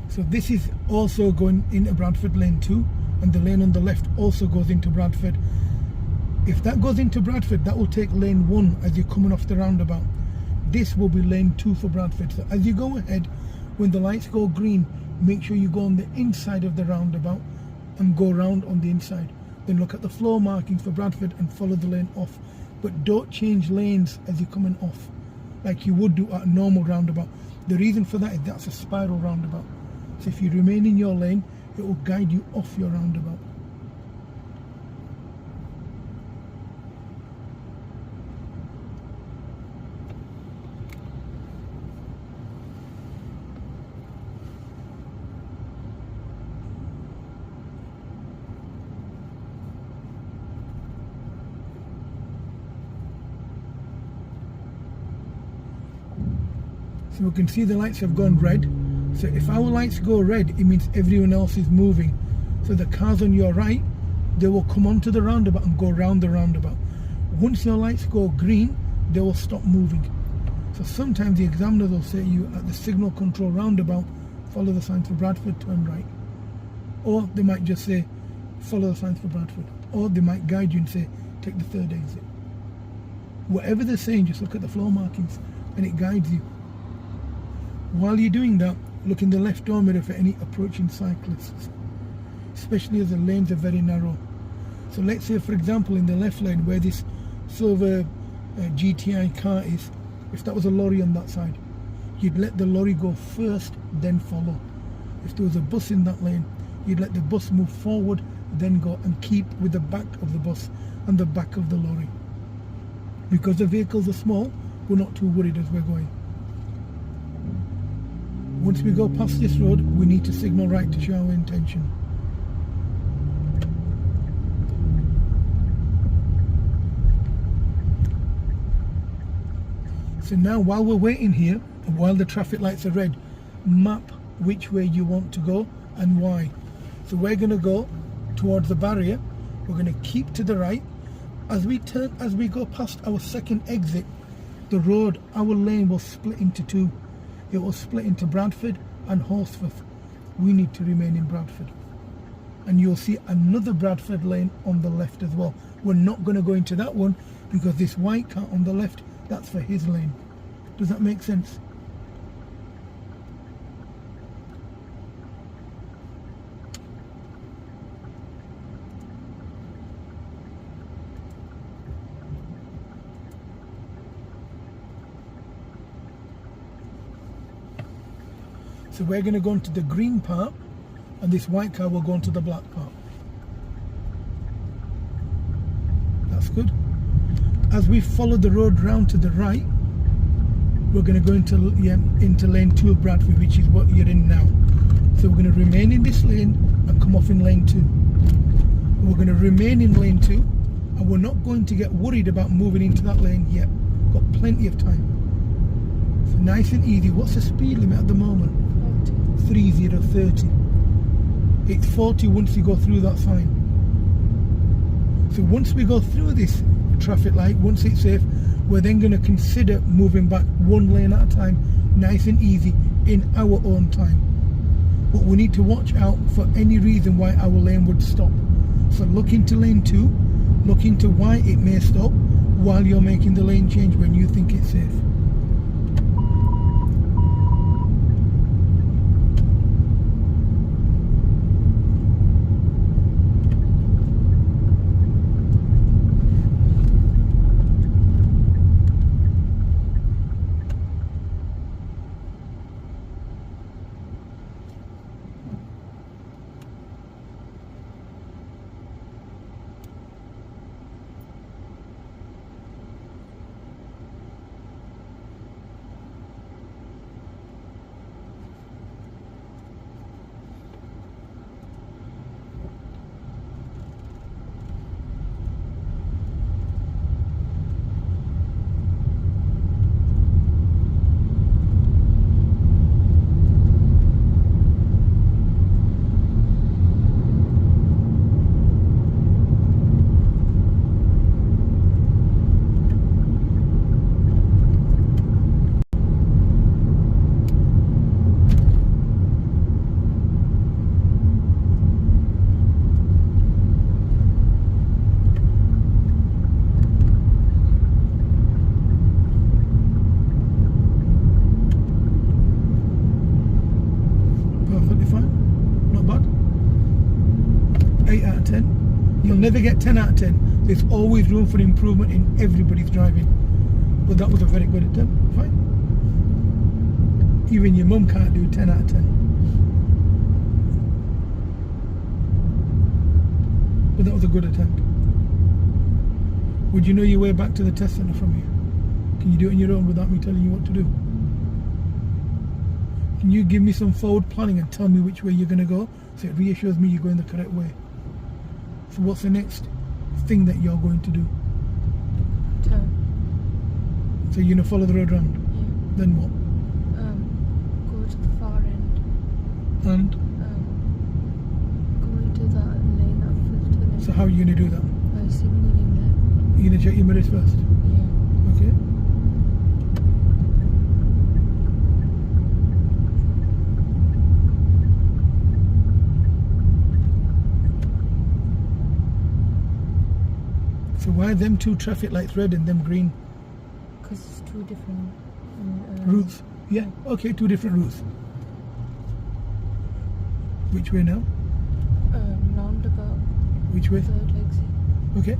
So this is also going into Bradford lane 2, and the lane on the left also goes into Bradford. If that goes into Bradford, that will take lane 1 as you're coming off the roundabout. This will be lane 2 for Bradford. So as you go ahead, when the lights go green, make sure you go on the inside of the roundabout and go round on the inside. Then look at the floor markings for Bradford and follow the lane off. But don't change lanes as you're coming off like you would do at a normal roundabout. The reason for that is that's a spiral roundabout. So if you remain in your lane, it will guide you off your roundabout. So we can see the lights have gone red. So if our lights go red, it means everyone else is moving. So the cars on your right, they will come onto the roundabout and go round the roundabout. Once your lights go green, they will stop moving. So sometimes the examiners will say to you at the signal control roundabout, follow the signs for Bradford, turn right. Or they might just say, follow the signs for Bradford. Or they might guide you and say, take the third exit. Whatever they're saying, just look at the floor markings and it guides you. While you're doing that, look in the left door mirror for any approaching cyclists, especially as the lanes are very narrow. So let's say, for example, in the left lane where this silver GTI car is, if that was a lorry on that side, you'd let the lorry go first, then follow. If there was a bus in that lane, you'd let the bus move forward, then go, and keep with the back of the bus and the back of the lorry. Because the vehicles are small, we're not too worried as we're going. Once we go past this road, we need to signal right to show our intention. So now while we're waiting here, while the traffic lights are red, map which way you want to go and why. So we're going to go towards the barrier. We're going to keep to the right. As we go past our second exit, the road, our lane will split into two. It will split into Bradford and Horsforth. We need to remain in Bradford. And you'll see another Bradford lane on the left as well. We're not going to go into that one because this white car on the left, that's for his lane. Does that make sense? So we're going to go into the green part and this white car will go into the black part. That's good. As we follow the road round to the right, we're going to go into lane 2 of Bradford, which is what you're in now. So we're going to remain in this lane and come off in lane 2. We're going to remain in lane 2 and we're not going to get worried about moving into that lane yet. Got plenty of time. So nice and easy. What's the speed limit at the moment? 30. It's 40 once you go through that sign. So once we go through this traffic light, once it's safe, we're then going to consider moving back one lane at a time, nice and easy, in our own time. But we need to watch out for any reason why our lane would stop. So look into lane 2, look into why it may stop while you're making the lane change when you think it's safe. never get 10 out of 10. There's always room for improvement in everybody's driving. But that was a very good attempt. Fine. Even your mum can't do 10 out of 10. But that was a good attempt. Would you know your way back to the test centre from here? Can you do it on your own without me telling you what to do? Can you give me some forward planning and tell me which way you're going to go, so it reassures me you're going the correct way? So what's the next thing that you're going to do? Turn. So you're going to follow the road round? Yeah. Then what? Go to the far end. And? Go into that lane after the tunnel. So how are you going to do that? By signalling there. You're going to check your mirrors first? Yeah. Okay. So why are them two traffic lights red and them green? Because it's two different routes? Yeah, okay, two different routes. Which way now? Roundabout. Which way? Third exit. Okay.